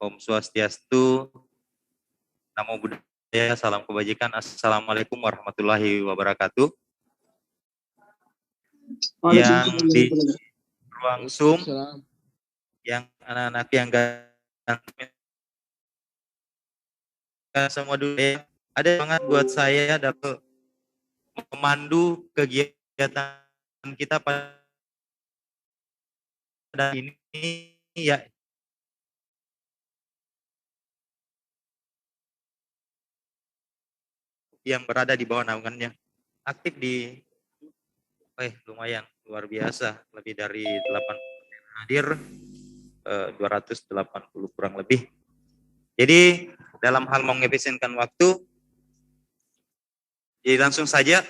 Om Swastiastu, Namo Buddhaya, salam kebajikan. Assalamualaikum warahmatullahi wabarakatuh. Yang di ruang Zoom, yang anak-anak yang ganteng semua dulu ya. Ada banget buat saya dapat memandu kegiatan kita pada ini ya. Yang berada di bawah naungannya aktif di lumayan luar biasa, lebih dari 80 hadir, 280 kurang lebih. Jadi dalam hal mengefisienkan waktu, jadi langsung saja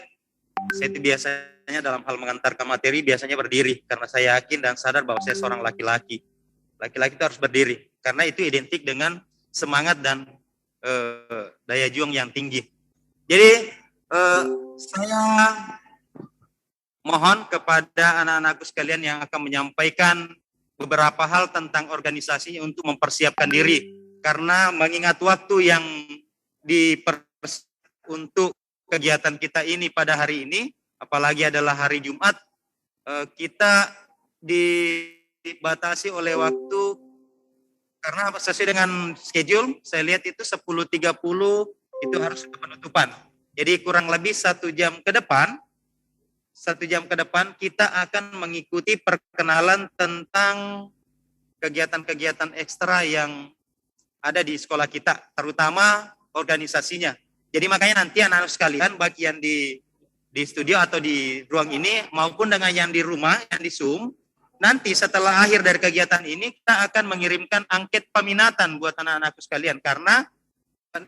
saya itu biasanya dalam hal mengantarkan materi biasanya berdiri karena saya yakin dan sadar bahwa saya seorang laki-laki. Laki-laki itu harus berdiri karena itu identik dengan semangat dan daya juang yang tinggi. Jadi saya mohon kepada anak-anakku sekalian yang akan menyampaikan beberapa hal tentang organisasi untuk mempersiapkan diri karena mengingat waktu yang untuk kegiatan kita ini pada hari ini, apalagi adalah hari Jumat, kita dibatasi oleh waktu karena sesuai dengan schedule, saya lihat itu 10.30 itu harus penutupan. Jadi kurang lebih 1 jam ke depan kita akan mengikuti perkenalan tentang kegiatan-kegiatan ekstra yang ada di sekolah kita, terutama organisasinya. Jadi makanya nanti anak-anak sekalian, baik yang di studio atau di ruang ini maupun dengan yang di rumah, yang di Zoom, nanti setelah akhir dari kegiatan ini kita akan mengirimkan angket peminatan buat anak-anakku sekalian karena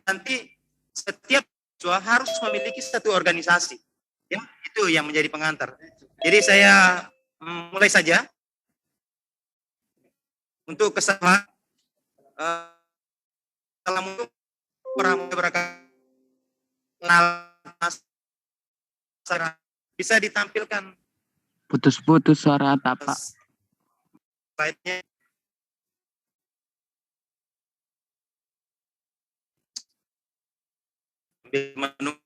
nanti setiap siswa harus memiliki satu organisasi. Ya, itu yang menjadi pengantar. Jadi saya mulai saja untuk kesalahan Assalamualaikum warahmatullahi wabarakatuh. Bisa ditampilkan. Putus-putus suara Tapak. Slide-nya. Menu.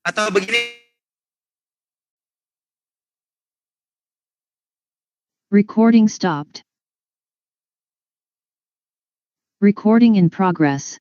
Atau begini. Recording stopped. Recording in progress.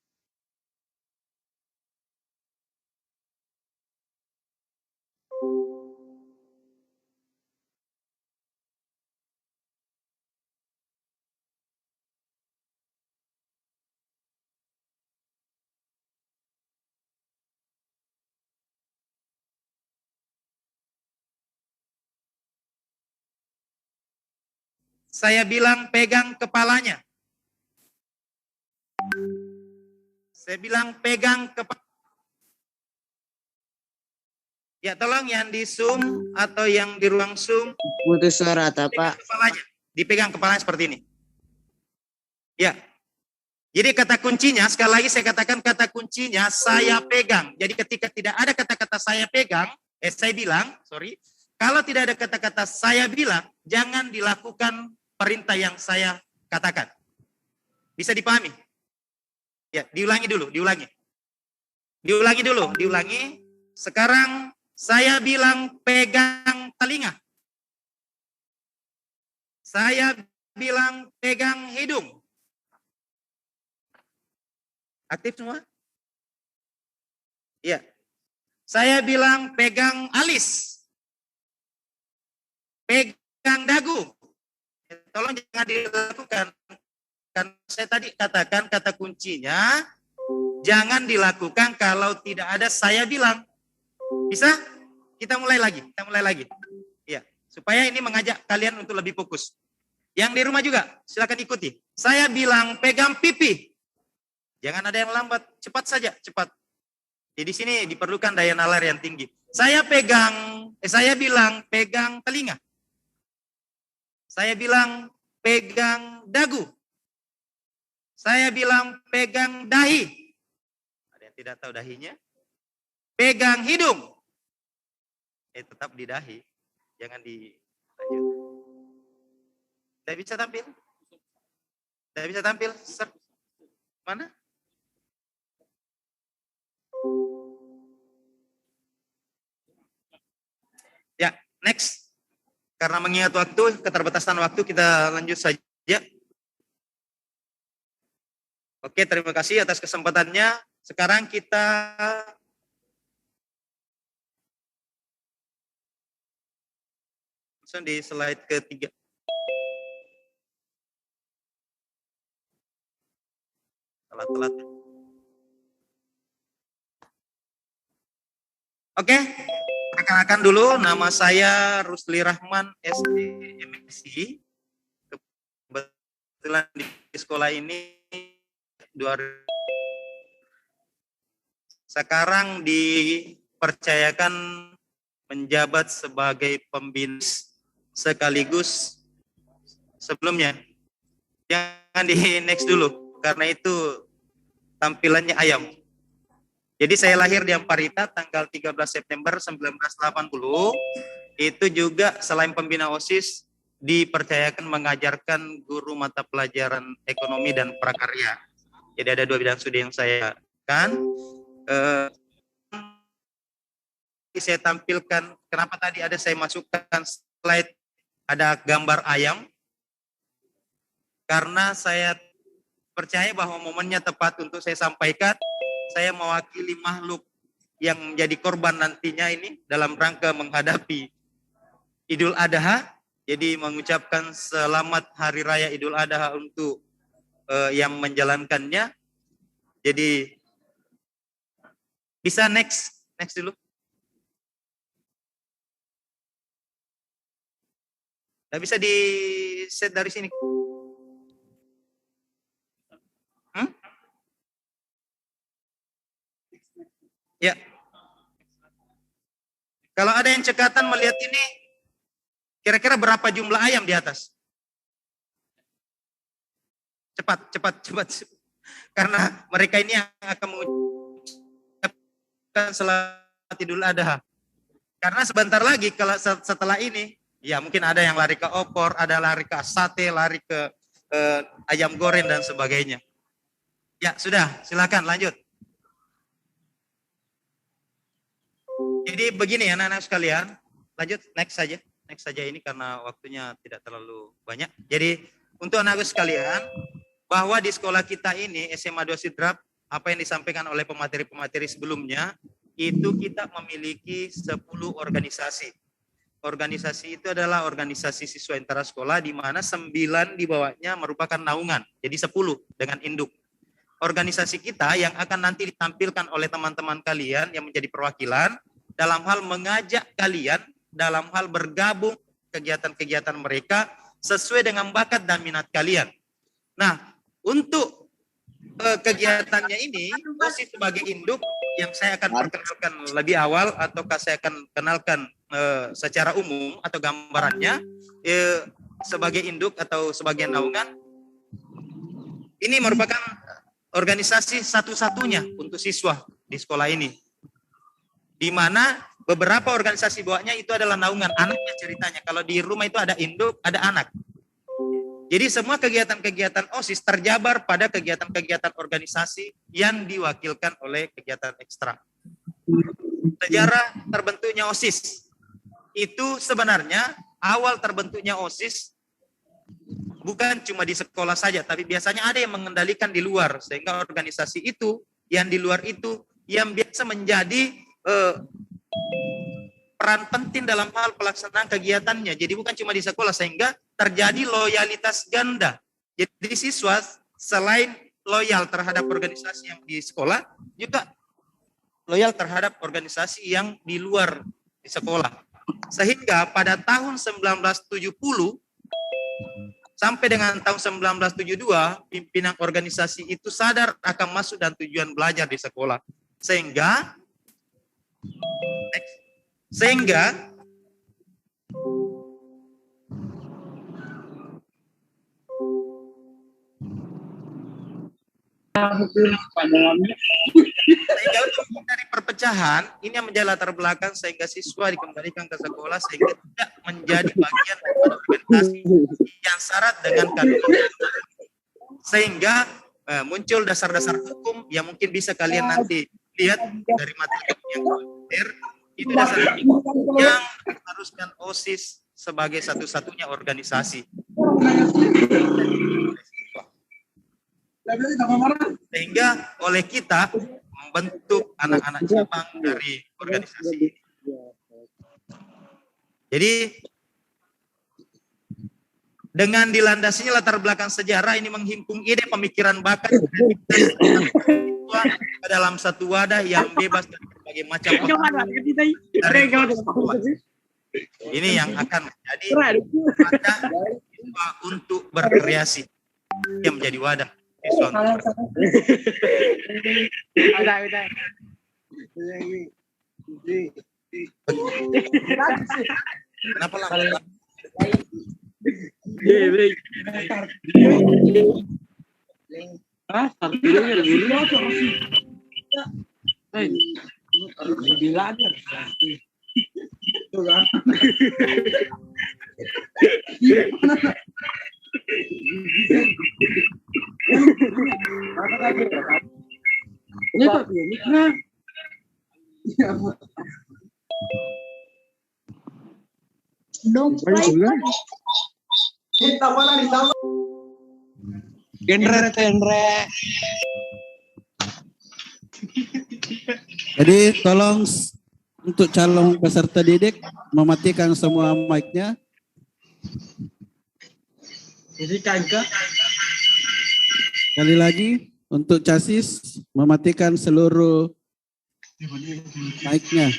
Saya bilang pegang kepalanya. Saya bilang pegang kepala. Ya tolong yang di Zoom atau yang di ruang Zoom. Putus suara Tapak. Dipegang kepalanya seperti ini. Ya. Jadi kata kuncinya, sekali lagi saya katakan kata kuncinya saya pegang. Jadi ketika tidak ada kata-kata saya pegang, kalau tidak ada kata-kata saya bilang, jangan dilakukan perintah yang saya katakan. Bisa dipahami? Ya, diulangi dulu. Sekarang saya bilang pegang telinga. Saya bilang pegang hidung. Aktif semua? Iya. Saya bilang pegang alis. Pegang dagu. Tolong jangan dilakukan. Kan saya tadi katakan kata kuncinya jangan dilakukan kalau tidak ada saya bilang. Bisa? Kita mulai lagi. Ya, supaya ini mengajak kalian untuk lebih fokus. Yang di rumah juga silakan ikuti. Saya bilang pegang pipi. Jangan ada yang lambat, cepat saja, cepat. Jadi di sini diperlukan daya nalar yang tinggi. Saya bilang pegang telinga. Saya bilang pegang dagu. Saya bilang pegang dahi. Ada yang tidak tahu dahinya? Pegang hidung. tetap di dahi, jangan dilanjut. Tidak bisa tampil? Tidak bisa tampil? Mana? Ya, next. Karena mengingat waktu, keterbatasan waktu, kita lanjut saja. Oke, terima kasih atas kesempatannya. Sekarang kita langsung di slide ketiga. Telat-telat. Oke, perkenalkan dulu, nama saya Rusli Rahman, SD MSI. Kebetulan di sekolah ini sekarang dipercayakan menjabat sebagai pembina sekaligus sebelumnya. Jangan di next dulu, karena itu tampilannya ayam. Jadi saya lahir di Amparita tanggal 13 September 1980. Itu juga selain pembina OSIS, dipercayakan mengajarkan guru mata pelajaran ekonomi dan prakarya. Jadi ada 2 bidang studi yang saya kan. Saya tampilkan, kenapa tadi ada saya masukkan slide ada gambar ayam, karena saya percaya bahwa momennya tepat untuk saya sampaikan. Saya mewakili makhluk yang menjadi korban nantinya ini dalam rangka menghadapi Idul Adha. Jadi mengucapkan selamat Hari Raya Idul Adha untuk yang menjalankannya. Jadi bisa next dulu. Nggak bisa di set dari sini. Ya. Kalau ada yang cekatan melihat ini, kira-kira berapa jumlah ayam di atas? Cepat. Karena mereka ini yang akan mengucapkan selamat Idul Adha. Karena sebentar lagi kalau setelah ini, ya mungkin ada yang lari ke opor, ada lari ke sate, lari ke ayam goreng dan sebagainya. Ya sudah, silakan lanjut. Jadi begini ya anak-anak sekalian, lanjut next saja ini karena waktunya tidak terlalu banyak. Jadi untuk anak-anak sekalian, bahwa di sekolah kita ini SMA 2 Sidrap, apa yang disampaikan oleh pemateri-pemateri sebelumnya, itu kita memiliki 10 organisasi. Organisasi itu adalah organisasi siswa intara sekolah, di mana 9 di bawahnya merupakan naungan, jadi 10 dengan induk. Organisasi kita yang akan nanti ditampilkan oleh teman-teman kalian yang menjadi perwakilan, dalam hal mengajak kalian, dalam hal bergabung kegiatan-kegiatan mereka sesuai dengan bakat dan minat kalian. Nah, untuk kegiatannya ini, OSIS sebagai induk yang saya akan perkenalkan lebih awal, ataukah saya akan kenalkan secara umum atau gambarannya, sebagai induk atau sebagai naungan, ini merupakan organisasi satu-satunya untuk siswa di sekolah ini. Di mana beberapa organisasi bawahnya itu adalah naungan, anaknya ceritanya. Kalau di rumah itu ada induk, ada anak. Jadi semua kegiatan-kegiatan OSIS terjabar pada kegiatan-kegiatan organisasi yang diwakilkan oleh kegiatan ekstra. Sejarah terbentuknya OSIS itu sebenarnya awal terbentuknya OSIS bukan cuma di sekolah saja, tapi biasanya ada yang mengendalikan di luar, sehingga organisasi itu yang di luar itu yang biasa menjadi peran penting dalam hal pelaksanaan kegiatannya. Jadi bukan cuma di sekolah, sehingga terjadi loyalitas ganda. Jadi siswa selain loyal terhadap organisasi yang di sekolah, juga loyal terhadap organisasi yang di luar di sekolah. Sehingga pada tahun 1970 sampai dengan tahun 1972, pimpinan organisasi itu sadar akan maksud dan tujuan belajar di sekolah. Sehingga dari perpecahan, ini yang menjadi latar belakang sehingga siswa dikembalikan ke sekolah sehingga tidak menjadi bagian dari organisasi yang syarat dengan kategori. Sehingga muncul dasar-dasar hukum yang mungkin bisa kalian nanti lihat dari materi yang belajar. Itu dasar hukum yang mengharuskan OSIS sebagai satu-satunya organisasi. Sehingga oleh kita membentuk anak-anak cabang dari organisasi ini. Jadi dengan dilandasinya latar belakang sejarah ini menghimpun ide pemikiran bakat dalam satu wadah yang bebas dari berbagai macam ini yang akan menjadi wadah siswa untuk berkreasi yang menjadi wadah siswa. Kenapa lama? Jadi tolong untuk calon peserta didik mematikan semua mic-nya. Sekali lagi untuk chassis mematikan seluruh mic-nya.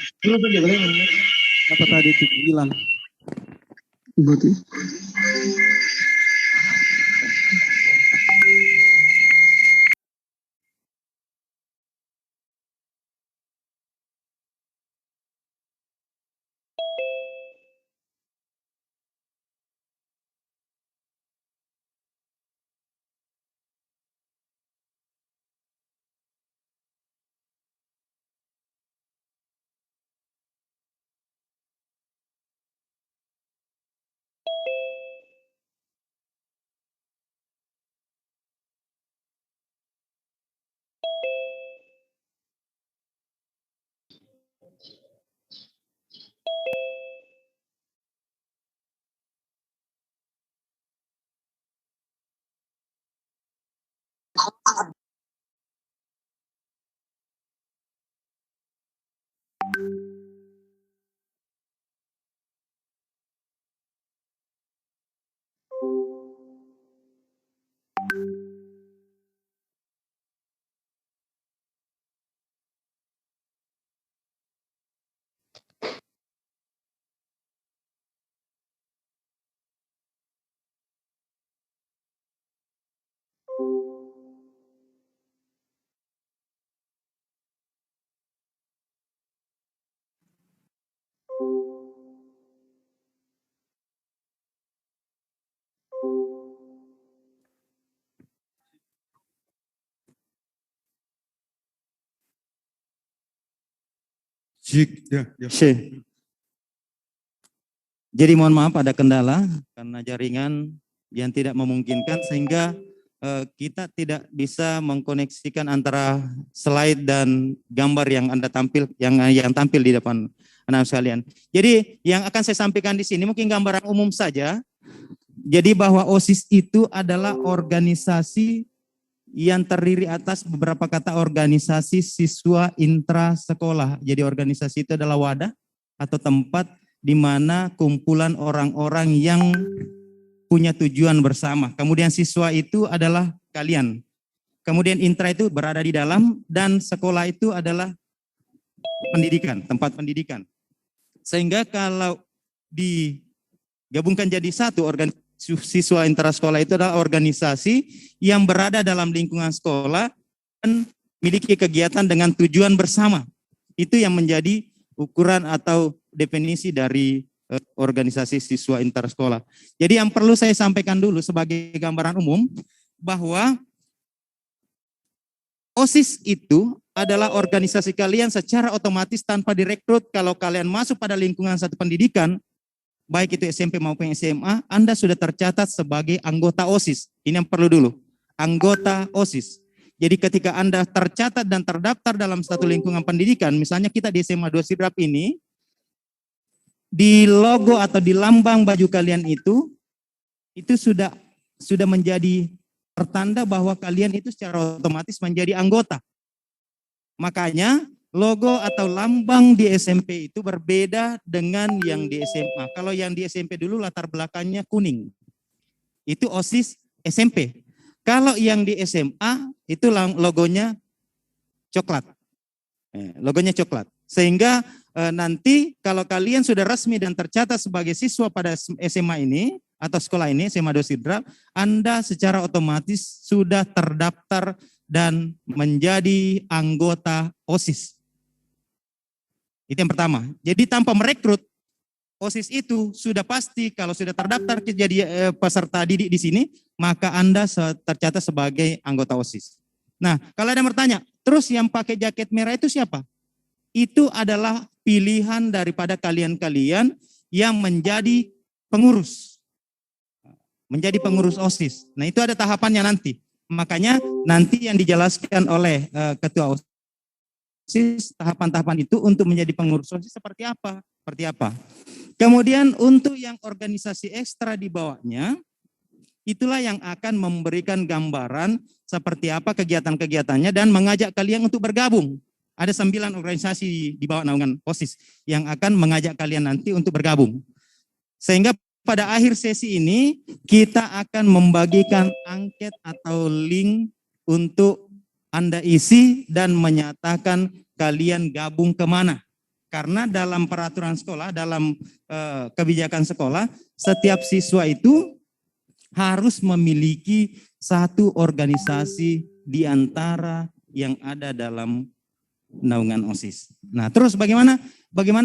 Apa tadi itu bilang? Jadi mohon maaf ada kendala karena jaringan yang tidak memungkinkan sehingga kita tidak bisa mengkoneksikan antara slide dan gambar yang Anda tampil yang tampil di depan anak sekalian. Jadi yang akan saya sampaikan di sini mungkin gambaran umum saja. Jadi bahwa OSIS itu adalah organisasi yang terdiri atas beberapa kata organisasi siswa intra sekolah. Jadi organisasi itu adalah wadah atau tempat di mana kumpulan orang-orang yang punya tujuan bersama. Kemudian siswa itu adalah kalian. Kemudian intra itu berada di dalam dan sekolah itu adalah pendidikan, tempat pendidikan. Sehingga kalau digabungkan jadi satu organisasi siswa intrasekolah itu adalah organisasi yang berada dalam lingkungan sekolah dan memiliki kegiatan dengan tujuan bersama. Itu yang menjadi ukuran atau definisi dari organisasi siswa intrasekolah. Jadi yang perlu saya sampaikan dulu sebagai gambaran umum bahwa OSIS itu adalah organisasi kalian secara otomatis tanpa direkrut. Kalau kalian masuk pada lingkungan satu pendidikan, baik itu SMP maupun SMA, Anda sudah tercatat sebagai anggota OSIS. Ini yang perlu dulu, anggota OSIS. Jadi ketika Anda tercatat dan terdaftar dalam satu lingkungan pendidikan, misalnya kita di SMA 2 Sidrap ini, di logo atau di lambang baju kalian itu sudah menjadi pertanda bahwa kalian itu secara otomatis menjadi anggota. Makanya logo atau lambang di SMP itu berbeda dengan yang di SMA. Kalau yang di SMP dulu latar belakangnya kuning. Itu OSIS SMP. Kalau yang di SMA itu logonya coklat. Logonya coklat. Sehingga nanti kalau kalian sudah resmi dan tercatat sebagai siswa pada SMA ini atau sekolah ini, SMA 2 Sidrap, Anda secara otomatis sudah terdaftar dan menjadi anggota OSIS. Itu yang pertama. Jadi tanpa merekrut, OSIS itu sudah pasti kalau sudah terdaftar jadi peserta didik di sini, maka Anda tercatat sebagai anggota OSIS. Nah, kalau ada yang bertanya, terus yang pakai jaket merah itu siapa? Itu adalah pilihan daripada kalian-kalian yang menjadi pengurus. Menjadi pengurus OSIS. Nah, itu ada tahapannya nanti. Makanya nanti yang dijelaskan oleh ketua OSIS, tahapan-tahapan itu untuk menjadi pengurus OSIS seperti apa? Kemudian untuk yang organisasi ekstra di bawahnya, itulah yang akan memberikan gambaran seperti apa kegiatan-kegiatannya dan mengajak kalian untuk bergabung. Ada 9 organisasi di bawah naungan OSIS yang akan mengajak kalian nanti untuk bergabung. Sehingga pada akhir sesi ini kita akan membagikan angket atau link untuk Anda isi dan menyatakan kalian gabung kemana. Karena dalam peraturan sekolah, dalam kebijakan sekolah, setiap siswa itu harus memiliki satu organisasi di antara yang ada dalam naungan OSIS. Nah, terus bagaimana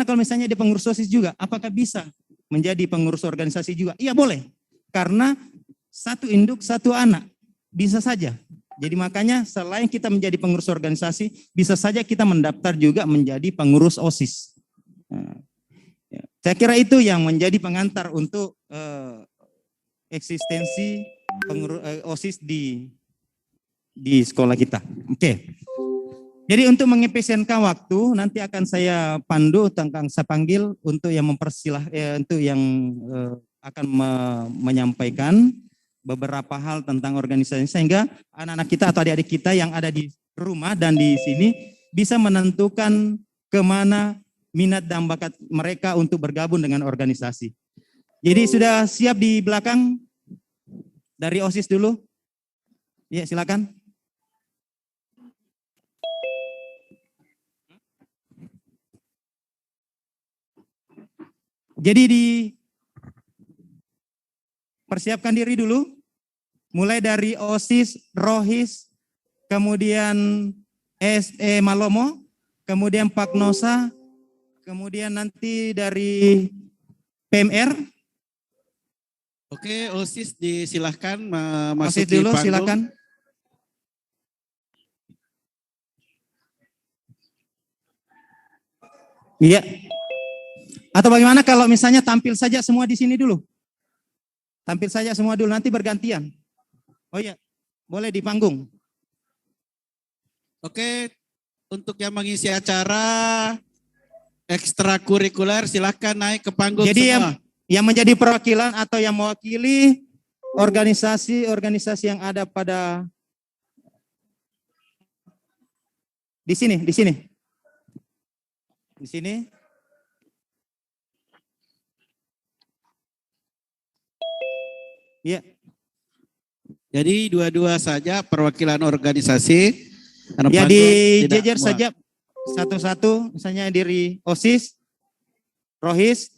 kalau misalnya dia pengurus OSIS juga? Apakah bisa menjadi pengurus organisasi juga? Iya boleh, karena satu induk satu anak, bisa saja. Jadi makanya selain kita menjadi pengurus organisasi, bisa saja kita mendaftar juga menjadi pengurus OSIS. Nah, ya. Saya kira itu yang menjadi pengantar untuk eksistensi pengurus OSIS di sekolah kita. Oke. Jadi untuk mengefisienkan waktu, nanti akan saya pandu tentang saya panggil untuk yang untuk yang akan menyampaikan beberapa hal tentang organisasi sehingga anak-anak kita atau adik-adik kita yang ada di rumah dan di sini bisa menentukan kemana minat dan bakat mereka untuk bergabung dengan organisasi. Jadi sudah siap di belakang dari OSIS dulu? Ya, silakan. Jadi persiapkan diri dulu, mulai dari OSIS, ROHIS, kemudian SE Malomo, kemudian Paknosa, kemudian nanti dari PMR. Oke, OSIS disilahkan masuk OSIS dulu, panggung. silakan. Iya. Atau bagaimana kalau misalnya tampil saja semua di sini dulu? Tampil saja semua dulu, nanti bergantian. Oh iya, boleh di panggung. Oke, untuk yang mengisi acara ekstrakurikuler silahkan naik ke panggung Jadi semua. yang menjadi perwakilan atau yang mewakili organisasi yang ada pada di sini. Ya. Jadi dua-dua saja perwakilan organisasi. Ya dijejer saja satu-satu, misalnya dari OSIS, ROHIS,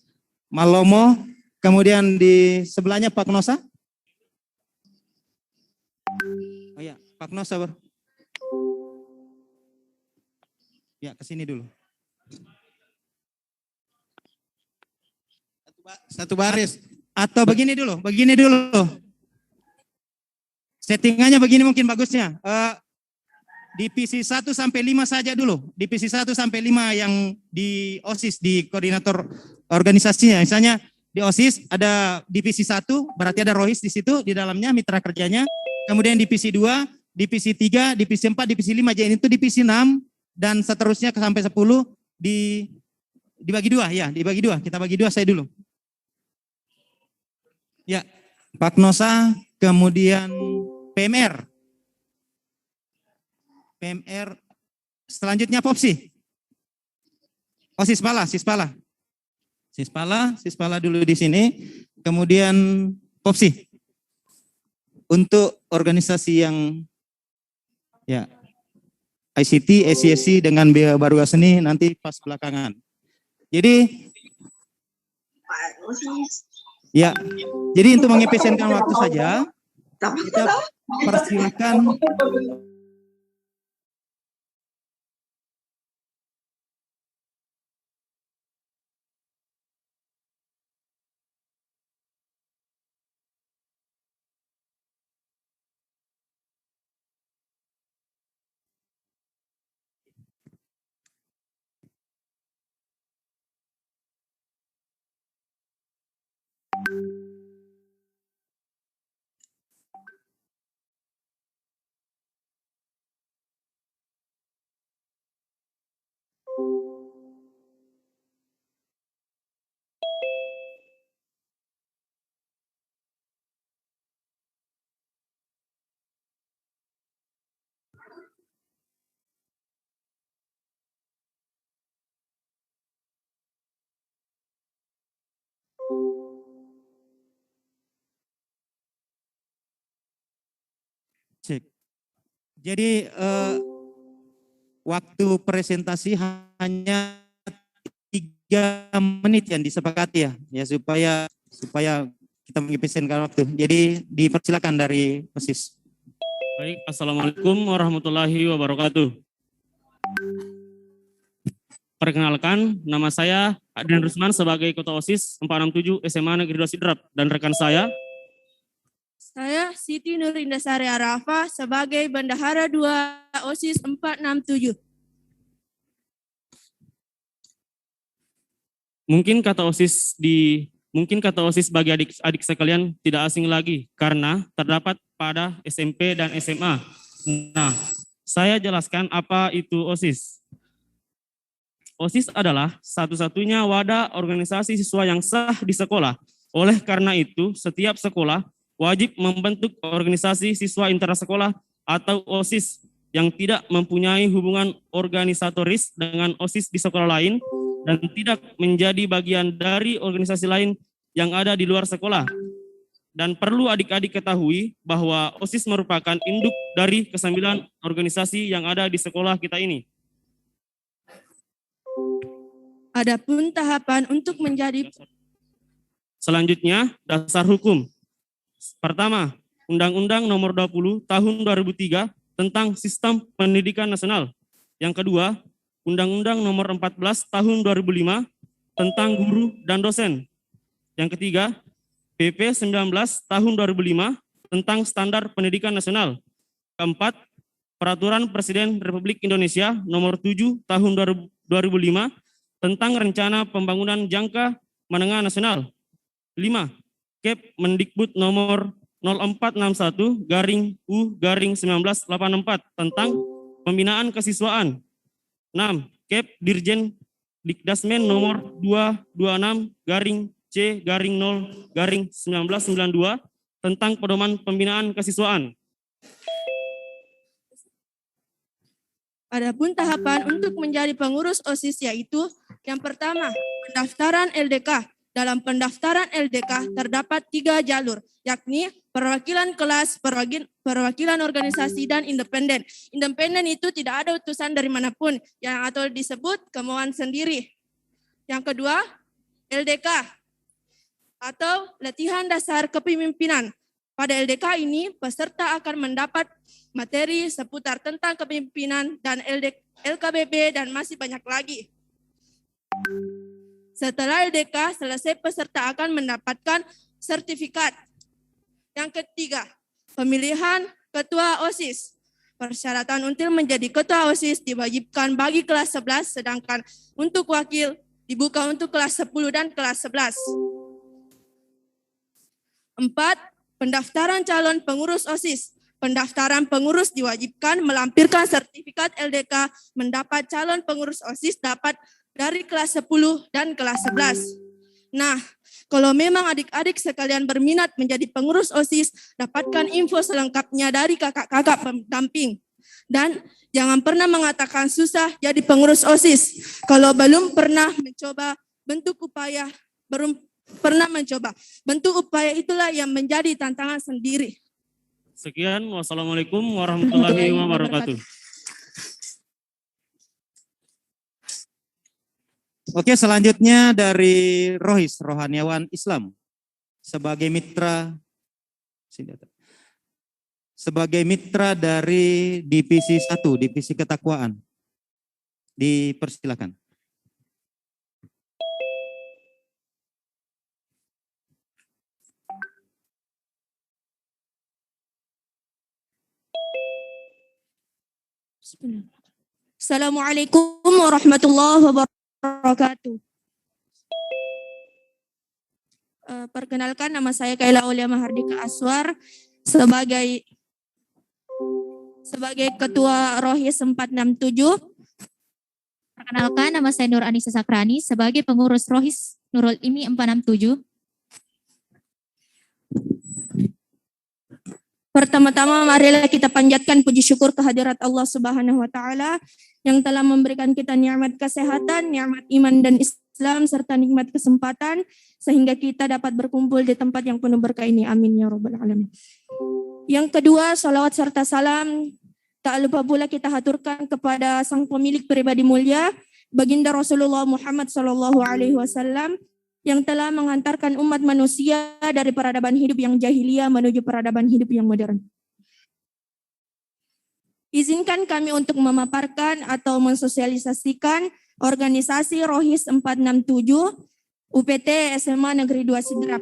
Malomo, kemudian di sebelahnya Paknosa. Oh ya, Paknosa. Ya, ke sini dulu. Satu baris. Atau begini dulu. Settingannya begini mungkin bagusnya. Divisi 1 sampai 5 saja dulu. Divisi 1 sampai 5 yang di OSIS, di koordinator organisasinya. Misalnya di OSIS ada divisi 1, berarti ada Rohis di situ, di dalamnya mitra kerjanya. Kemudian divisi 2, divisi 3, divisi 4, divisi 5. Jadi itu divisi 6 dan seterusnya sampai 10 dibagi 2 ya, dibagi 2. Kita bagi 2 saya dulu. Ya, Pak Nosa, kemudian PMR. PMR, selanjutnya Popsi. Oh, Sispala. Sispala dulu di sini. Kemudian Popsi. Untuk organisasi yang ya ICT, SCSC dengan biaya baru seni nanti pas belakangan. Jadi ya, jadi untuk mengefisienkan waktu saja, kita persilakan. Cek. Jadi waktu presentasi hanya 3 menit yang disepakati ya supaya kita mengefisienkan waktu. Jadi dipersilakan dari OSIS. Baik, Assalamualaikum warahmatullahi wabarakatuh. Perkenalkan, nama saya Adrian Rusman sebagai Ketua OSIS 467 SMA Negeri 2 Sidrap dan rekan saya Siti Nurindasari Arafa sebagai Bendahara 2 OSIS 467. Mungkin kata OSIS bagi adik-adik sekalian tidak asing lagi karena terdapat pada SMP dan SMA. Nah, saya jelaskan apa itu OSIS. OSIS adalah satu-satunya wadah organisasi siswa yang sah di sekolah. Oleh karena itu, setiap sekolah wajib membentuk organisasi siswa intrasekolah atau OSIS yang tidak mempunyai hubungan organisatoris dengan OSIS di sekolah lain dan tidak menjadi bagian dari organisasi lain yang ada di luar sekolah. Dan perlu adik-adik ketahui bahwa OSIS merupakan induk dari ke-9 organisasi yang ada di sekolah kita ini. Adapun tahapan untuk menjadi Selanjutnya, dasar hukum. Pertama, Undang-Undang Nomor 20 Tahun 2003 tentang Sistem Pendidikan Nasional. Yang kedua, Undang-Undang Nomor 14 Tahun 2005 tentang guru dan dosen. Yang ketiga, PP 19 Tahun 2005 tentang Standar Pendidikan Nasional. Keempat, Peraturan Presiden Republik Indonesia Nomor 7 Tahun 2005 tentang Rencana Pembangunan Jangka Menengah Nasional. 5. Kep Mendikbud nomor 0461/U/1984 tentang pembinaan kesiswaan. 6. Kep Dirjen Dikdasmen nomor 226-C/0/1992 tentang pedoman pembinaan kesiswaan. Adapun tahapan untuk menjadi pengurus OSIS yaitu yang pertama, pendaftaran LDK. Dalam pendaftaran LDK terdapat 3 jalur, yakni perwakilan kelas, perwakilan organisasi, dan independen. Independen itu tidak ada utusan dari manapun, yang atau disebut kemauan sendiri. Yang kedua, LDK atau latihan dasar kepemimpinan. Pada LDK ini, peserta akan mendapat materi seputar tentang kepemimpinan dan LKBB dan masih banyak lagi. Setelah LDK selesai, peserta akan mendapatkan sertifikat. Yang ketiga, pemilihan ketua OSIS. Persyaratan untuk menjadi ketua OSIS diwajibkan bagi kelas 11, sedangkan untuk wakil dibuka untuk kelas 10 dan kelas 11. 4. Pendaftaran calon pengurus OSIS. Pendaftaran pengurus diwajibkan melampirkan sertifikat LDK mendapat calon pengurus OSIS dapat dari kelas 10 dan kelas 11. Nah, kalau memang adik-adik sekalian berminat menjadi pengurus OSIS, dapatkan info selengkapnya dari kakak-kakak pendamping. Dan jangan pernah mengatakan susah jadi pengurus OSIS. Kalau belum pernah mencoba bentuk upaya, bentuk upaya itulah yang menjadi tantangan sendiri. Sekian, wassalamualaikum warahmatullahi wabarakatuh. Oke, selanjutnya dari Rohis, Rohaniawan Islam. Sebagai mitra dari divisi 1, divisi ketakwaan. Dipersilakan. Assalamualaikum warahmatullahi wabarakatuh. Perkenalkan, nama saya Kaila Aulia Mahardika Aswar sebagai Ketua Rohis 467. Perkenalkan, nama saya Nur Anissa Sakrani sebagai pengurus Rohis Nurul Ilmi 467. Pertama-tama marilah kita panjatkan puji syukur kehadirat Allah Subhanahu wa taala yang telah memberikan kita nikmat kesehatan, nikmat iman dan Islam serta nikmat kesempatan sehingga kita dapat berkumpul di tempat yang penuh berkah ini. Amin ya rabbal alamin. Yang kedua, salawat serta salam tak lupa pula kita haturkan kepada sang pemilik pribadi mulia Baginda Rasulullah Muhammad sallallahu alaihi wasallam yang telah menghantarkan umat manusia dari peradaban hidup yang jahiliyah menuju peradaban hidup yang modern. Izinkan kami untuk memaparkan atau mensosialisasikan organisasi Rohis 467 UPT SMA Negeri 2 Sidrap.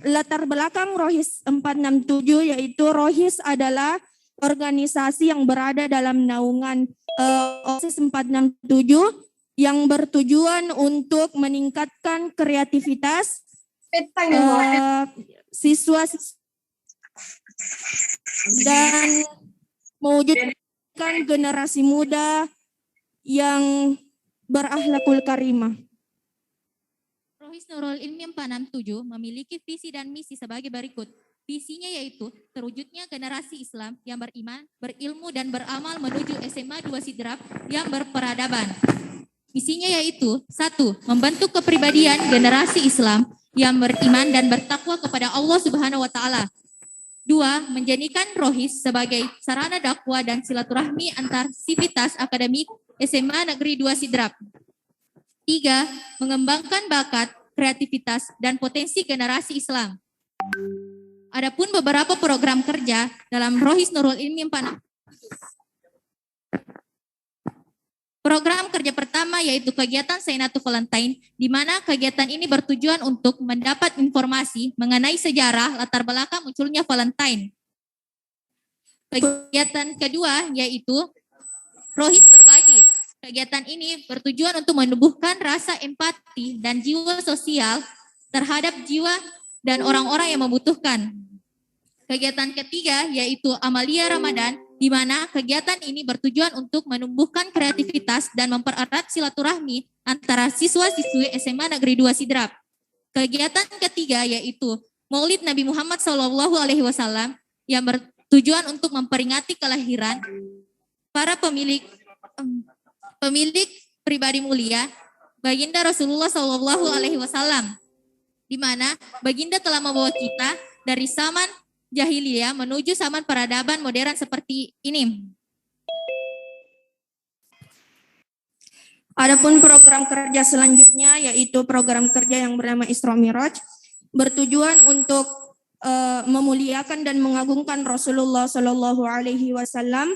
Latar belakang Rohis 467 yaitu Rohis adalah organisasi yang berada dalam naungan OSIS 467 yang bertujuan untuk meningkatkan kreativitas siswa dan mewujudkan generasi muda yang berakhlakul karimah. Rohis Nurul Ilmi 467 memiliki visi dan misi sebagai berikut. Visinya yaitu terwujudnya generasi Islam yang beriman, berilmu dan beramal menuju SMA 2 Sidrap yang berperadaban. Misinya yaitu 1. Membentuk kepribadian generasi Islam yang beriman dan bertakwa kepada Allah Subhanahu wa taala. 2. Menjadikan Rohis sebagai sarana dakwah dan silaturahmi antar sivitas akademik SMA Negeri 2 Sidrap. 3. Mengembangkan bakat, kreativitas dan potensi generasi Islam. Adapun beberapa program kerja dalam Rohis Nurul Ilmi 467. Program kerja pertama yaitu kegiatan Sainatul Valentine, di mana kegiatan ini bertujuan untuk mendapat informasi mengenai sejarah latar belakang munculnya Valentine. Kegiatan kedua yaitu Rohis Berbagi. Kegiatan ini bertujuan untuk menumbuhkan rasa empati dan jiwa sosial terhadap jiwa dan orang-orang yang membutuhkan. Kegiatan ketiga yaitu Amalia Ramadan, di mana kegiatan ini bertujuan untuk menumbuhkan kreativitas dan mempererat silaturahmi antara siswa-siswi SMA Negeri 2 Sidrap. Kegiatan ketiga yaitu Maulid Nabi Muhammad SAW yang bertujuan untuk memperingati kelahiran para pemilik pribadi mulia Baginda Rasulullah SAW, di mana Baginda telah membawa kita dari zaman jahiliyah menuju zaman peradaban modern seperti ini. Adapun program kerja selanjutnya yaitu program kerja yang bernama Isra Miraj, bertujuan untuk memuliakan dan mengagungkan Rasulullah Shallallahu Alaihi Wasallam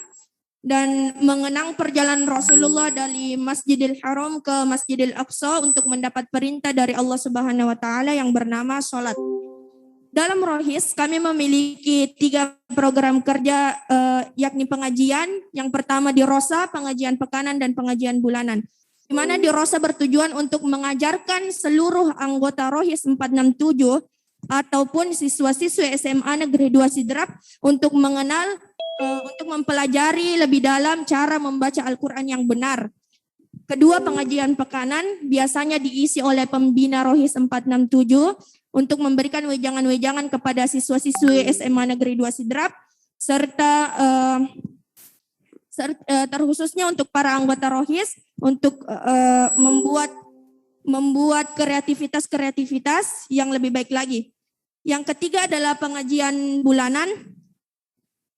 dan mengenang perjalanan Rasulullah dari Masjidil Haram ke Masjidil Aqsa untuk mendapat perintah dari Allah Subhanahu Wa Taala yang bernama sholat. Dalam Rohis kami memiliki 3 program kerja yakni pengajian. Yang pertama di Rosa, pengajian pekanan dan pengajian bulanan. Di mana di Rosa bertujuan untuk mengajarkan seluruh anggota Rohis 467 ataupun siswa-siswi SMA Negeri 2 Sidrap untuk mengenal, untuk mempelajari lebih dalam cara membaca Al-Quran yang benar. Kedua, pengajian pekanan biasanya diisi oleh pembina Rohis 467 untuk memberikan wejangan-wejangan kepada siswa-siswi SMA Negeri 2 Sidrap serta terkhususnya untuk para anggota Rohis untuk membuat kreativitas yang lebih baik lagi. Yang ketiga adalah pengajian bulanan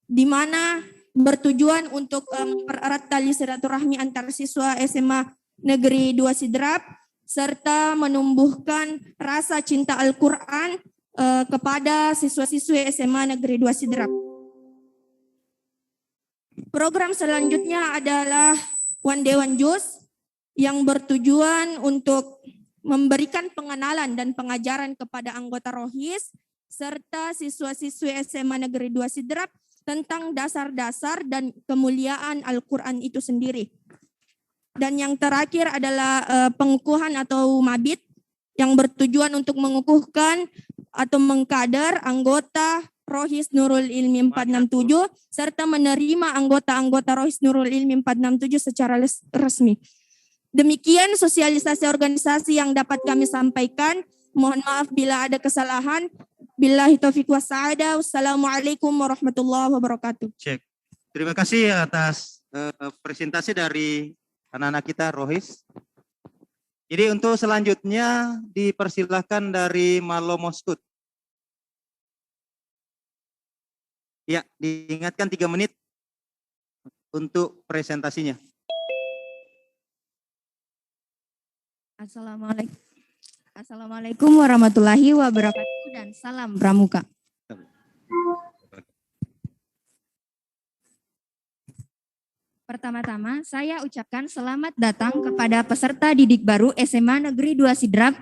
di mana bertujuan untuk mempererat tali silaturahmi antar siswa SMA Negeri 2 Sidrap serta menumbuhkan rasa cinta Al-Quran kepada siswa-siswi SMA Negeri 2 Sidrap. Program selanjutnya adalah One Day One Juz yang bertujuan untuk memberikan pengenalan dan pengajaran kepada anggota Rohis serta siswa-siswi SMA Negeri 2 Sidrap tentang dasar-dasar dan kemuliaan Al-Quran itu sendiri. Dan yang terakhir adalah pengukuhan atau mabit yang bertujuan untuk mengukuhkan atau mengkader anggota Rohis Nurul Ilmi 467 serta menerima anggota-anggota Rohis Nurul Ilmi 467 secara resmi. Demikian sosialisasi organisasi yang dapat kami sampaikan. Mohon maaf bila ada kesalahan. Billahi taufiq wassaada. Wassalamualaikum warahmatullahi wabarakatuh. Cek. Terima kasih atas presentasi dari anak-anak kita Rohis. Jadi untuk selanjutnya dipersilahkan dari Malo Moskut. Ya, diingatkan 3 menit untuk presentasinya. Assalamualaikum warahmatullahi wabarakatuh dan salam pramuka. Pertama-tama, saya ucapkan selamat datang kepada peserta didik baru SMA Negeri 2 Sidrap,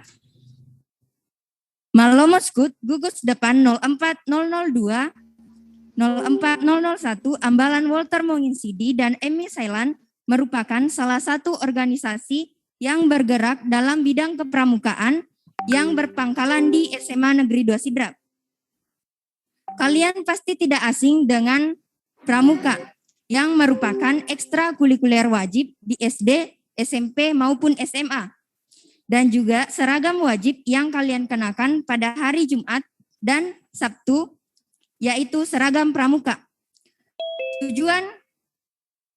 Malomoskut, gugus depan 04002, 04001, Ambalan Walter Monginsidi, dan Emi Sailan merupakan salah satu organisasi yang bergerak dalam bidang kepramukaan yang berpangkalan di SMA Negeri 2 Sidrap. Kalian pasti tidak asing dengan pramuka yang merupakan ekstrakurikuler wajib di SD, SMP maupun SMA. Dan juga seragam wajib yang kalian kenakan pada hari Jumat dan Sabtu, yaitu seragam pramuka. Tujuan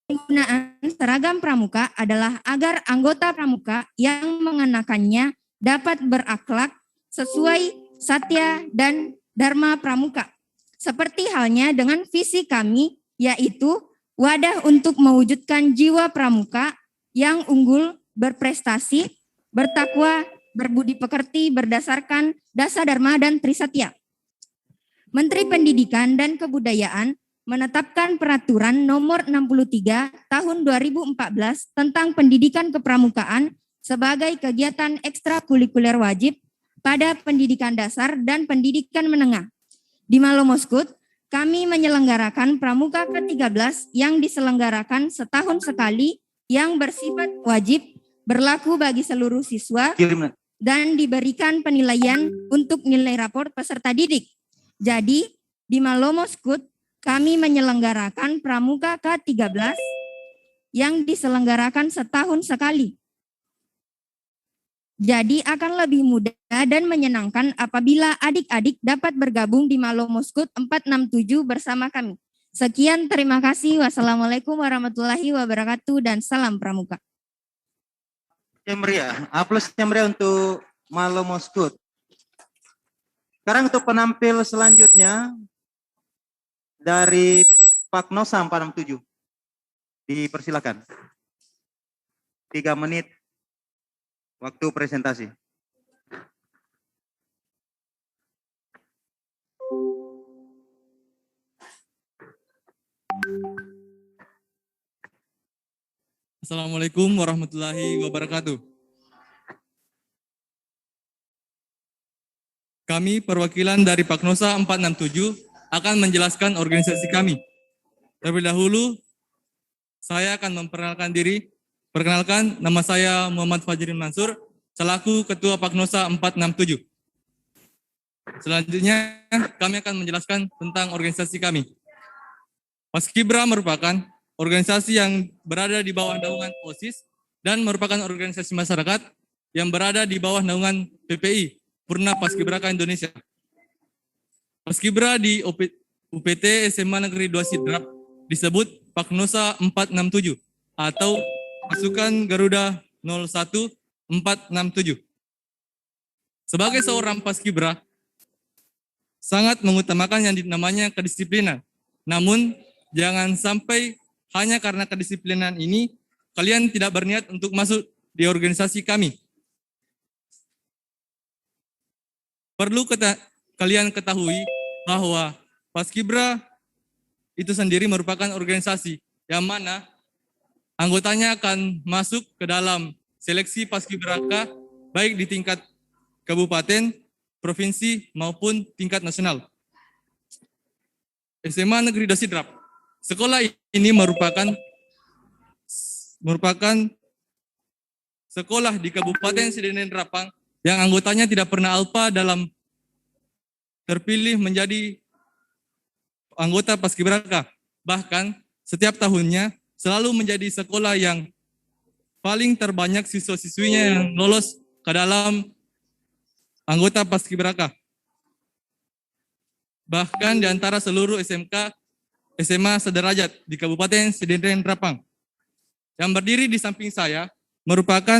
penggunaan seragam pramuka adalah agar anggota pramuka yang mengenakannya dapat berakhlak sesuai satya dan dharma pramuka. Seperti halnya dengan visi kami, yaitu wadah untuk mewujudkan jiwa pramuka yang unggul, berprestasi, bertakwa, berbudi pekerti berdasarkan dasa dharma dan trisatya. Menteri Pendidikan dan Kebudayaan menetapkan peraturan nomor 63 tahun 2014 tentang pendidikan kepramukaan sebagai kegiatan ekstrakurikuler wajib pada pendidikan dasar dan pendidikan menengah. Di Malomoskut, kami menyelenggarakan Pramuka ke-13 yang diselenggarakan setahun sekali yang bersifat wajib, berlaku bagi seluruh siswa, dan diberikan penilaian untuk nilai rapor peserta didik. Jadi, di Malomoskut, kami menyelenggarakan Pramuka ke-13 yang diselenggarakan setahun sekali. Jadi akan lebih mudah dan menyenangkan apabila adik-adik dapat bergabung di Malomoskut 467 bersama kami. Sekian, terima kasih. Wassalamualaikum warahmatullahi wabarakatuh dan salam pramuka. Yang meriah, aplaus yang meriah untuk Malomoskut. Sekarang untuk penampil selanjutnya dari Pak Nosam 467. Dipersilakan. 3 menit waktu presentasi. Assalamualaikum warahmatullahi wabarakatuh. kami perwakilan dari Paknosa 467 akan menjelaskan organisasi kami. Terlebih dahulu, saya akan memperkenalkan diri. Perkenalkan, nama saya Muhammad Fajrin Mansur, selaku Ketua Paknosa 467. Selanjutnya, kami akan menjelaskan tentang organisasi kami. Paskibra merupakan organisasi yang berada di bawah naungan OSIS dan merupakan organisasi masyarakat yang berada di bawah naungan PPI, Purna Paskibraka Indonesia. Paskibra di UPT SMA Negeri 2 Sidrap disebut Paknosa 467 atau Pasukan Garuda 01467. Sebagai seorang paskibra, sangat mengutamakan yang namanya kedisiplinan. Namun, jangan sampai hanya karena kedisiplinan ini, kalian tidak berniat untuk masuk di organisasi kami. Perlu kalian ketahui bahwa paskibra itu sendiri merupakan organisasi yang mana anggotanya akan masuk ke dalam seleksi paskibraka baik di tingkat kabupaten, provinsi maupun tingkat nasional. SMA Negeri 2 Sidrap. Sekolah ini merupakan sekolah di Kabupaten Sidenen Rapang yang anggotanya tidak pernah alpa dalam terpilih menjadi anggota paskibraka. Bahkan setiap tahunnya selalu menjadi sekolah yang paling terbanyak siswa-siswinya yang lolos ke dalam anggota paskibraka. Bahkan di antara seluruh SMK, SMA sederajat di Kabupaten Sidenen Rapang. Yang berdiri di samping saya merupakan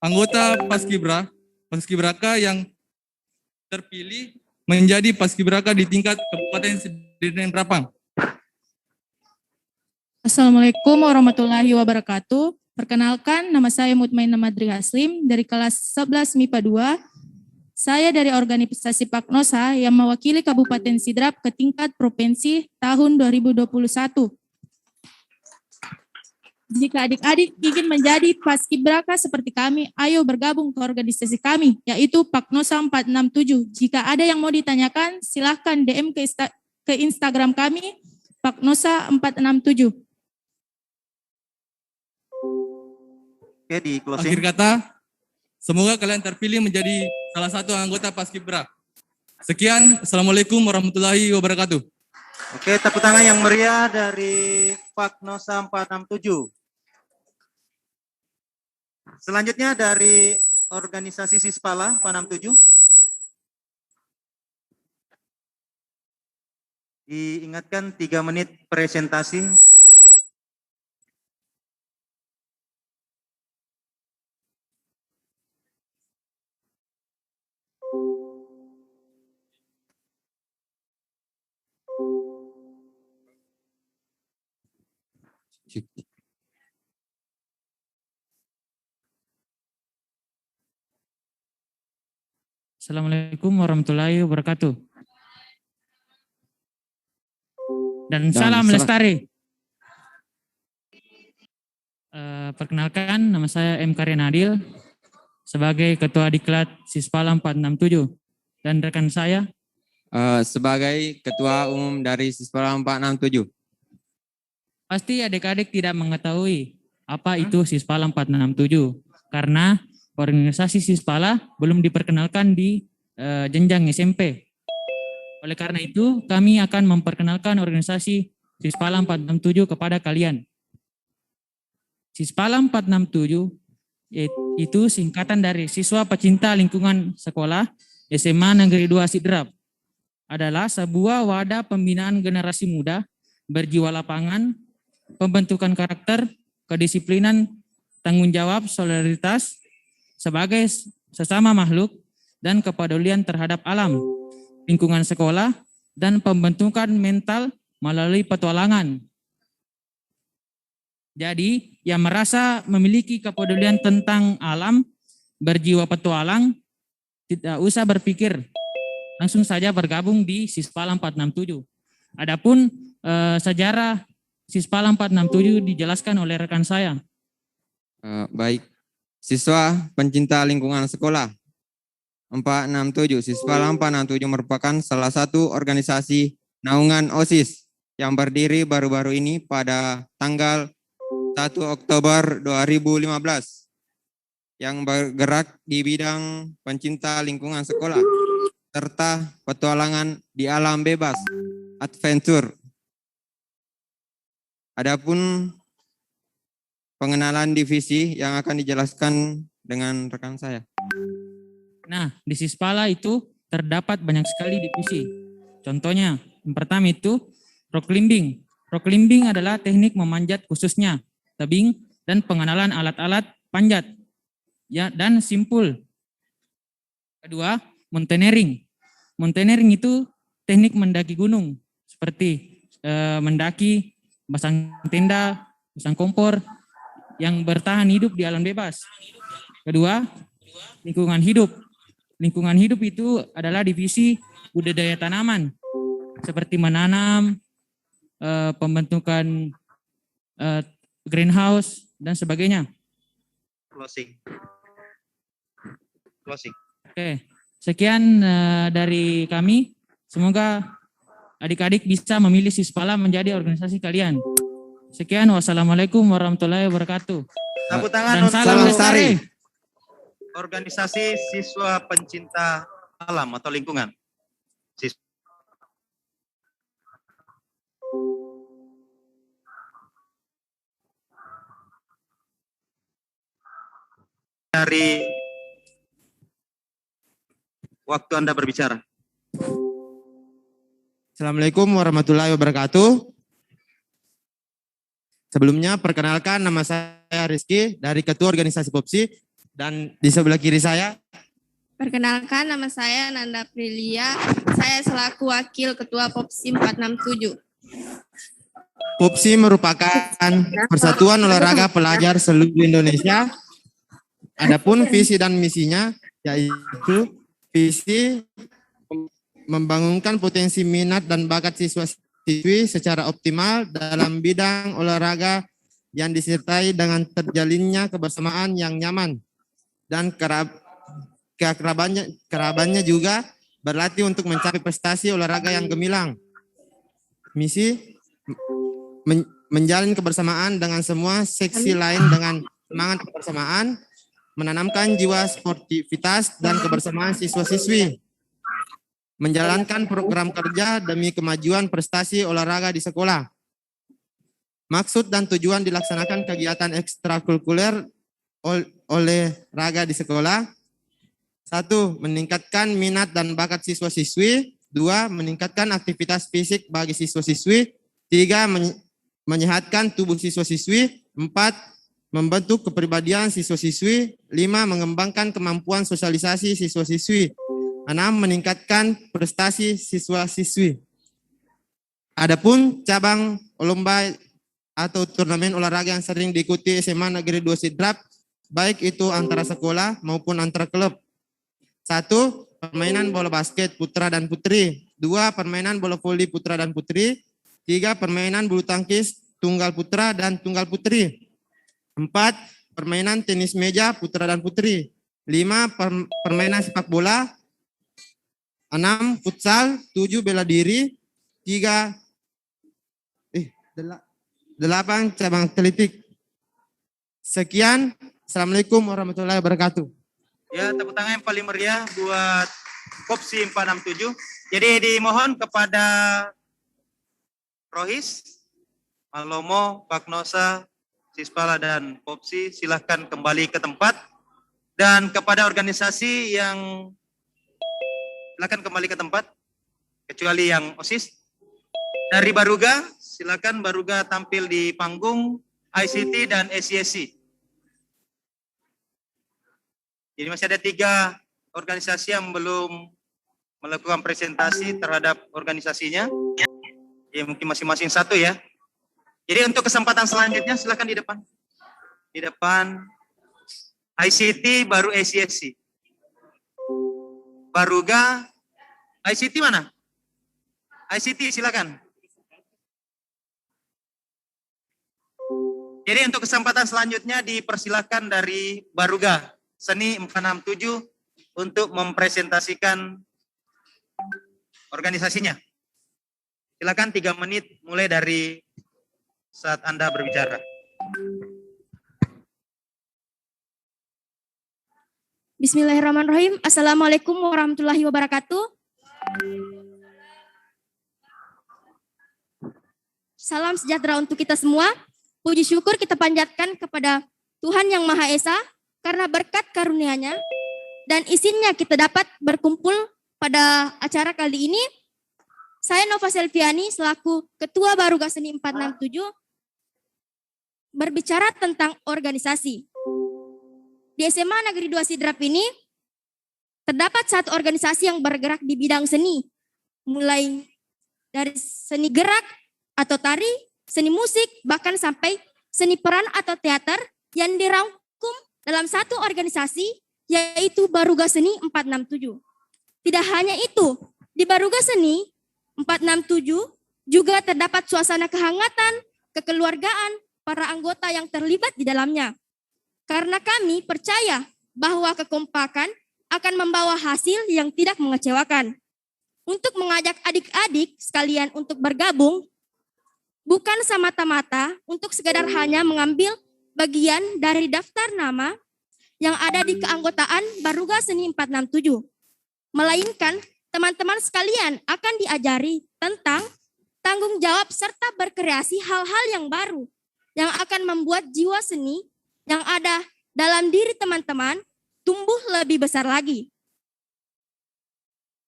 anggota paskibraka yang terpilih menjadi paskibraka di tingkat Kabupaten Sidenen Rapang. Assalamualaikum warahmatullahi wabarakatuh. Perkenalkan, nama saya Mutmainah Madri Haslim dari kelas 11 MIPA 2. Saya dari organisasi Paknosa yang mewakili Kabupaten Sidrap ke tingkat provinsi tahun 2021. Jika adik-adik ingin menjadi paskibraka seperti kami, ayo bergabung ke organisasi kami, yaitu Paknosa 467. Jika ada yang mau ditanyakan, silahkan DM ke Instagram kami, Paknosa 467. Oke, di closing. Akhir kata, semoga kalian terpilih menjadi salah satu anggota paskibra. Sekian, Assalamualaikum warahmatullahi wabarakatuh. Oke, tepuk tangan yang meriah dari Paknosa 467. Selanjutnya dari organisasi Sispala 467. Diingatkan 3 menit presentasi. Assalamualaikum warahmatullahi wabarakatuh. Dan salam lestari. Perkenalkan, nama saya M. Karya Nadil sebagai Ketua Diklat Sispala 467 dan rekan saya Sebagai Ketua Umum dari Sispala 467. Pasti adik-adik tidak mengetahui apa itu Sispala 467 karena organisasi Sispala belum diperkenalkan di jenjang SMP. Oleh karena itu, kami akan memperkenalkan organisasi Sispala 467 kepada kalian. Sispala 467 itu singkatan dari Siswa Pecinta Lingkungan Sekolah SMA Negeri 2 Sidrap. Adalah sebuah wadah pembinaan generasi muda, berjiwa lapangan, pembentukan karakter, kedisiplinan, tanggung jawab, solidaritas sebagai sesama makhluk, dan kepedulian terhadap alam, lingkungan sekolah, dan pembentukan mental melalui petualangan. Jadi, yang merasa memiliki kepedulian tentang alam, berjiwa petualang, tidak usah berpikir, langsung saja bergabung di Sispala 467. Adapun sejarah Sispala 467 dijelaskan oleh rekan saya. Baik, siswa pencinta lingkungan sekolah. 467. Siswala 467 merupakan salah satu organisasi naungan OSIS yang berdiri baru-baru ini pada tanggal 1 Oktober 2015 yang bergerak di bidang pencinta lingkungan sekolah serta petualangan di alam bebas, adventure. Adapun pengenalan divisi yang akan dijelaskan dengan rekan saya. Nah, di Sispala itu terdapat banyak sekali divisi. Contohnya, yang pertama itu rock climbing. Rock climbing adalah teknik memanjat khususnya tebing dan pengenalan alat-alat panjat ya dan simpul. Kedua, mountaineering. Mountaineering itu teknik mendaki gunung seperti mendaki, pasang tenda, pasang kompor yang bertahan hidup di alam bebas. Kedua, lingkungan hidup. Lingkungan hidup itu adalah divisi budidaya tanaman seperti menanam, pembentukan greenhouse dan sebagainya. Closing. Oke, sekian dari kami. Semoga adik-adik bisa memilih Sispala menjadi organisasi kalian. Sekian, wassalamualaikum warahmatullahi wabarakatuh. Tepuk tangan Dan untuk salam lestari. organisasi siswa pencinta alam atau lingkungan. Dari waktu Anda berbicara. Assalamualaikum warahmatullahi wabarakatuh. Sebelumnya perkenalkan, nama saya Rizky dari Ketua Organisasi Popsi, dan di sebelah kiri saya. Perkenalkan, nama saya Nanda Prilia. Saya selaku Wakil Ketua Popsi 467. Popsi merupakan persatuan olahraga pelajar seluruh Indonesia. Adapun visi dan misinya yaitu visi membangunkan potensi minat dan bakat siswa-siswi secara optimal dalam bidang olahraga yang disertai dengan terjalinnya kebersamaan yang nyaman dan kerabannya juga berlatih untuk mencapai prestasi olahraga yang gemilang. Misi menjalin kebersamaan dengan semua seksi lain dengan semangat kebersamaan, menanamkan jiwa sportivitas dan kebersamaan siswa-siswi, menjalankan program kerja demi kemajuan prestasi olahraga di sekolah. Maksud dan tujuan dilaksanakan kegiatan ekstrakurikuler olahraga di sekolah. 1. Meningkatkan minat dan bakat siswa-siswi. 2. Meningkatkan aktivitas fisik bagi siswa-siswi. 3. Menyehatkan tubuh siswa-siswi. 4. Membentuk kepribadian siswa-siswi. 5. Mengembangkan kemampuan sosialisasi siswa-siswi. 6. Meningkatkan prestasi siswa-siswi. Adapun cabang lomba atau turnamen olahraga yang sering diikuti SMA Negeri 2 Sidrap, baik itu antara sekolah maupun antara klub. 1. Permainan bola basket putra dan putri. 2. Permainan bola voli putra dan putri. 3. Permainan bulu tangkis tunggal putra dan tunggal putri. 4. Permainan tenis meja putra dan putri. 5. Permainan sepak bola. 6. Futsal. 7. Bela diri. 8. Cabang atletik. Sekian. Assalamualaikum warahmatullahi wabarakatuh. Ya, tepuk tangan yang paling meriah buat Popsi 467. Jadi dimohon kepada Rohis, Malomo, Pak Nosa, Sispala dan Popsi silahkan kembali ke tempat, dan kepada organisasi yang silakan kembali ke tempat kecuali yang OSIS. Dari Baruga silakan Baruga tampil di panggung, ICT dan SCSC. Jadi masih ada 3 organisasi yang belum melakukan presentasi terhadap organisasinya. Ya mungkin masing-masing 1 ya. Jadi untuk kesempatan selanjutnya silakan di depan. Di depan ICT baru SCSC. Baruga, ICT mana? ICT silakan. Jadi untuk kesempatan selanjutnya dipersilakan dari Baruga. Seni 467 untuk mempresentasikan organisasinya. Silakan 3 menit mulai dari saat Anda berbicara. Bismillahirrahmanirrahim. Assalamualaikum warahmatullahi wabarakatuh. Salam sejahtera untuk kita semua. Puji syukur kita panjatkan kepada Tuhan Yang Maha Esa karena berkat karunia-Nya dan izinnya kita dapat berkumpul pada acara kali ini. Saya Nova Selviani selaku Ketua Baruga Seni 467 berbicara tentang organisasi. Di SMA Negeri 2 Sidrap ini terdapat satu organisasi yang bergerak di bidang seni, mulai dari seni gerak atau tari, seni musik, bahkan sampai seni peran atau teater yang dirangkum dalam satu organisasi, yaitu Baruga Seni 467. Tidak hanya itu, di Baruga Seni 467 juga terdapat suasana kehangatan, kekeluargaan para anggota yang terlibat di dalamnya. Karena kami percaya bahwa kekompakan akan membawa hasil yang tidak mengecewakan. Untuk mengajak adik-adik sekalian untuk bergabung, bukan semata-mata untuk sekedar hanya mengambil bagian dari daftar nama yang ada di keanggotaan Baruga Seni 467. Melainkan teman-teman sekalian akan diajari tentang tanggung jawab serta berkreasi hal-hal yang baru yang akan membuat jiwa seni yang ada dalam diri teman-teman tumbuh lebih besar lagi.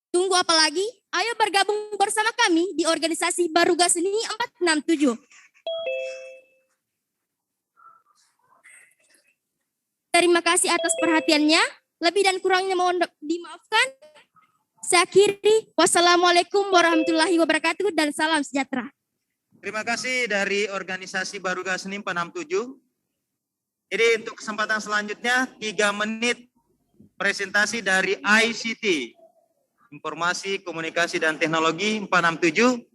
Tunggu apa lagi? Ayo bergabung bersama kami di organisasi Baruga Seni 467. Terima kasih atas perhatiannya. Lebih dan kurangnya mohon dimaafkan. Saya akhiri. Wassalamualaikum warahmatullahi wabarakatuh dan salam sejahtera. Terima kasih dari organisasi Baruga Seni 467. Jadi untuk kesempatan selanjutnya 3 menit presentasi dari ICT, Informasi, Komunikasi, dan Teknologi 467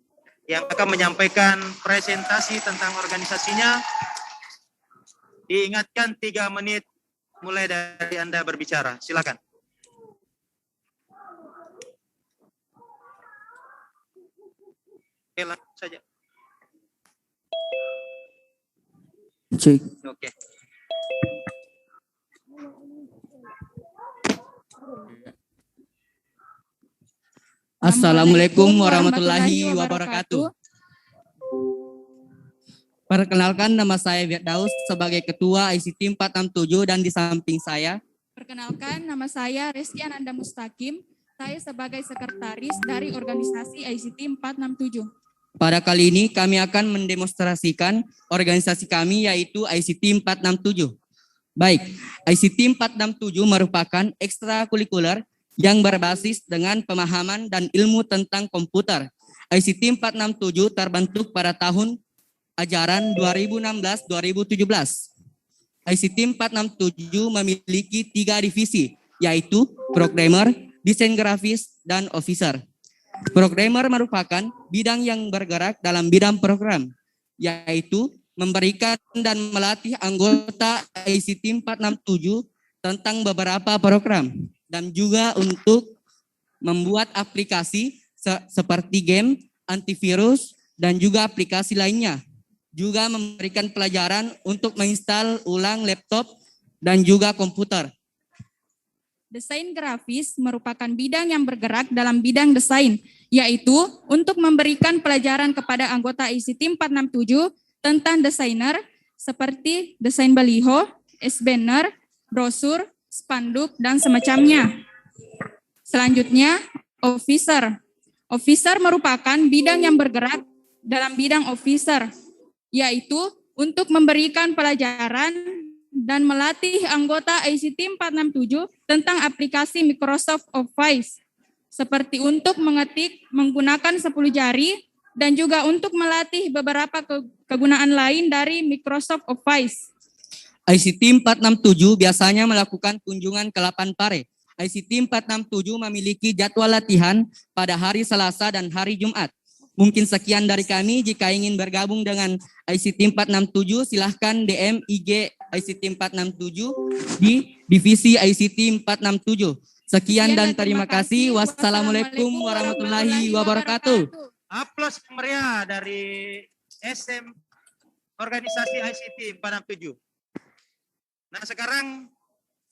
yang akan menyampaikan presentasi tentang organisasinya. Diingatkan 3 menit mulai dari Anda berbicara. Silakan. Oke, langsung saja. Cek. Oke. Assalamualaikum warahmatullahi wabarakatuh. Perkenalkan, nama saya Firdaus sebagai Ketua ICT 467 dan di samping saya. Perkenalkan, nama saya Reski Ananda Mustaqim. Saya sebagai sekretaris dari organisasi ICT 467. Pada kali ini kami akan mendemonstrasikan organisasi kami yaitu ICT 467. Baik, ICT 467 merupakan ekstrakurikuler yang berbasis dengan pemahaman dan ilmu tentang komputer. ICT 467 terbentuk pada tahun ajaran 2016-2017. ICT 467 memiliki 3 divisi, yaitu programmer, desain grafis, dan officer. Programmer merupakan bidang yang bergerak dalam bidang program, yaitu memberikan dan melatih anggota ICT 467 tentang beberapa program, dan juga untuk membuat aplikasi seperti game, antivirus, dan juga aplikasi lainnya. Juga memberikan pelajaran untuk menginstal ulang laptop dan juga komputer. Desain grafis merupakan bidang yang bergerak dalam bidang desain, yaitu untuk memberikan pelajaran kepada anggota ICT 467 tentang desainer seperti desain baliho, banner, brosur, spanduk, dan semacamnya. Selanjutnya, officer. Officer merupakan bidang yang bergerak dalam bidang officer, yaitu untuk memberikan pelajaran dan melatih anggota ICT 467 tentang aplikasi Microsoft Office, seperti untuk mengetik menggunakan 10 jari dan juga untuk melatih beberapa kegunaan lain dari Microsoft Office. ICT 467 biasanya melakukan kunjungan ke 8 pare. ICT 467 memiliki jadwal latihan pada hari Selasa dan hari Jumat. Mungkin sekian dari kami. Jika ingin bergabung dengan ICT 467, silahkan DM IG ICT 467 di divisi ICT 467. Sekian dan terima kasih. Wassalamualaikum warahmatullahi wabarakatuh. Aplaus meriah dari organisasi ICT 467. Nah, sekarang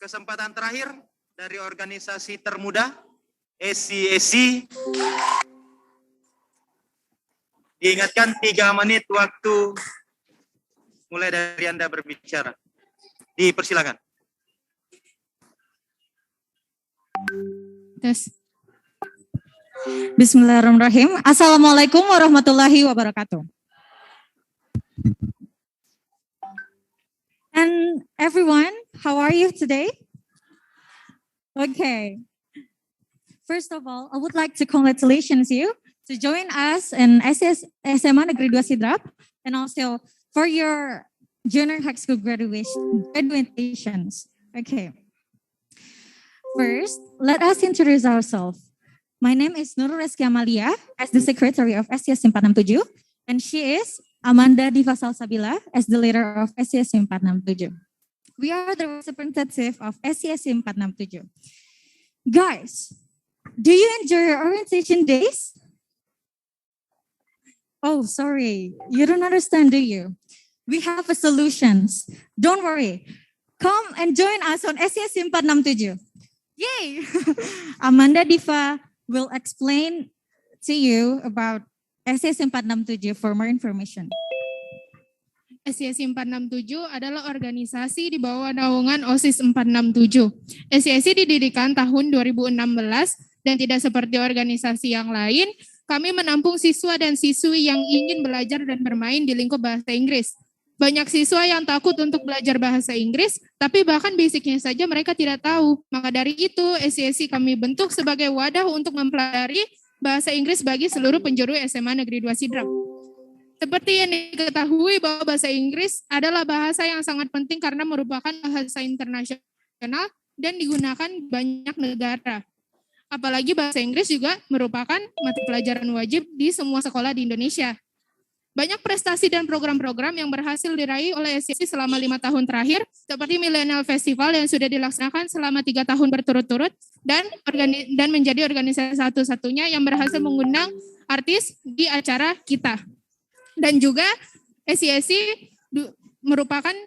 kesempatan terakhir dari organisasi termuda SCSC. Diingatkan 3 menit waktu mulai dari Anda berbicara. Dipersilakan. Tes. Bismillahirrahmanirrahim. Assalamualaikum warahmatullahi wabarakatuh. And everyone, how are you today? Okay. First of all, I would like to congratulate you to join us in SMA Negeri 2 Sidrap, and also for your junior high school graduations. Okay. First, let us introduce ourselves. My name is Nurul Reski Amalia, as the secretary of SCSC 467, and she is Amanda Diva Salsabila, as the leader of SCSC 467. We are the representative of SCSC 467. Guys, do you enjoy your orientation days? Oh, sorry. You don't understand, do you? We have a solutions. Don't worry. Come and join us on SCSC 467. Yay! Amanda Diva will explain to you about SCSC 467 for more information. SCSC 467 adalah organisasi di bawah naungan OSIS 467. SCSC didirikan tahun 2016 dan tidak seperti organisasi yang lain, kami menampung siswa dan siswi yang ingin belajar dan bermain di lingkup bahasa Inggris. Banyak siswa yang takut untuk belajar bahasa Inggris, tapi bahkan basicnya saja mereka tidak tahu. Maka dari itu, SCSC kami bentuk sebagai wadah untuk mempelajari bahasa Inggris bagi seluruh penjuru SMA Negeri 2 Sidrap. Seperti yang diketahui bahwa bahasa Inggris adalah bahasa yang sangat penting karena merupakan bahasa internasional dan digunakan banyak negara. Apalagi bahasa Inggris juga merupakan mata pelajaran wajib di semua sekolah di Indonesia. Banyak prestasi dan program-program yang berhasil diraih oleh SCSC selama 5 tahun terakhir, seperti Millennial Festival yang sudah dilaksanakan selama 3 tahun berturut-turut, dan menjadi organisasi satu-satunya yang berhasil mengundang artis di acara kita. Dan juga SCSC merupakan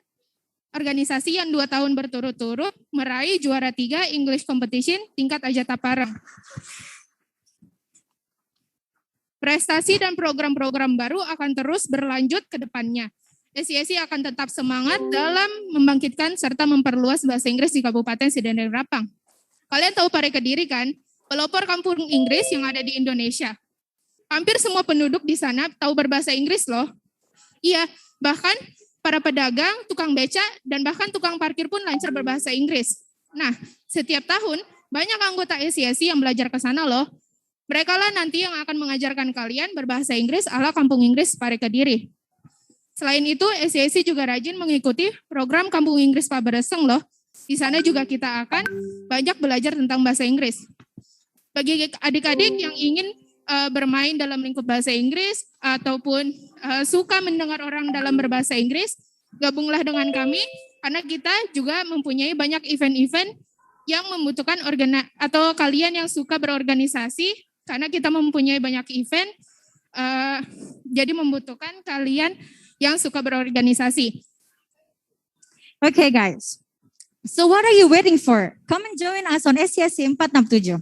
organisasi yang 2 tahun berturut-turut meraih juara 3 English Competition tingkat Ajata Parang. Prestasi dan program-program baru akan terus berlanjut ke depannya. SCSC akan tetap semangat dalam membangkitkan serta memperluas bahasa Inggris di Kabupaten Sidendang Rapang. Kalian tahu Pare Kediri kan? Pelopor kampung Inggris yang ada di Indonesia. Hampir semua penduduk di sana tahu berbahasa Inggris loh. Iya, bahkan para pedagang, tukang beca, dan bahkan tukang parkir pun lancar berbahasa Inggris. Nah, setiap tahun banyak anggota SCSC yang belajar ke sana loh. Mereka lah nanti yang akan mengajarkan kalian berbahasa Inggris ala Kampung Inggris Pare Kediri. Selain itu, SCSC juga rajin mengikuti program Kampung Inggris Pabereseng loh. Di sana juga kita akan banyak belajar tentang bahasa Inggris. Bagi adik-adik yang ingin bermain dalam lingkup bahasa Inggris ataupun suka mendengar orang dalam berbahasa Inggris, gabunglah dengan kami karena kita juga mempunyai banyak event-event yang membutuhkan atau kalian yang suka berorganisasi karena kita mempunyai banyak event, jadi membutuhkan kalian yang suka berorganisasi. Okay guys, so what are you waiting for? Come and join us on SCSC 467.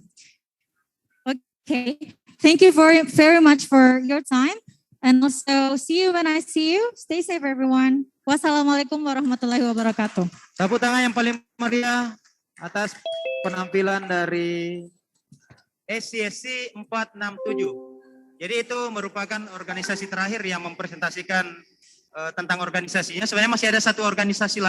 Okay. Thank you very much for your time, and also see you when I see you. Stay safe everyone. Wassalamualaikum warahmatullahi wabarakatuh. Tepuk tangan yang paling meriah atas penampilan dari SCSC 467. Jadi itu merupakan organisasi terakhir yang mempresentasikan tentang organisasinya. Sebenarnya masih ada satu organisasi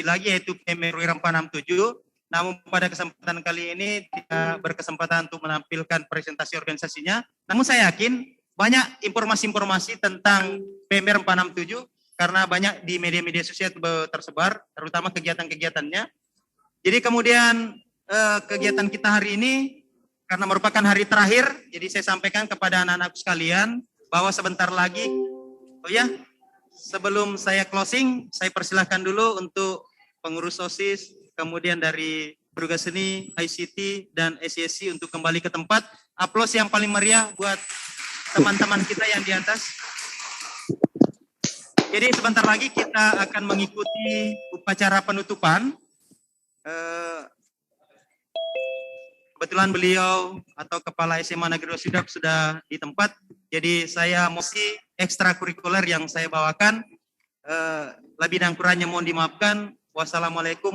lagi yaitu PMRW 467. Namun pada kesempatan kali ini tidak berkesempatan untuk menampilkan presentasi organisasinya. Namun saya yakin banyak informasi-informasi tentang PMR 467 karena banyak di media-media sosial tersebar, terutama kegiatan-kegiatannya. Jadi kemudian kegiatan kita hari ini karena merupakan hari terakhir, jadi saya sampaikan kepada anak-anakku sekalian bahwa sebentar lagi, sebelum saya closing, saya persilahkan dulu untuk pengurus OSIS, kemudian dari Perguruan Seni, ICT, dan SSC untuk kembali ke tempat. Aplaus yang paling meriah buat teman-teman kita yang di atas. Jadi sebentar lagi kita akan mengikuti upacara penutupan. Kebetulan beliau atau Kepala SMA Negeri Sidap sudah di tempat. Jadi saya mosi ekstrakurikuler yang saya bawakan. Lebih dan kurangnya mohon dimaafkan. Wassalamualaikum.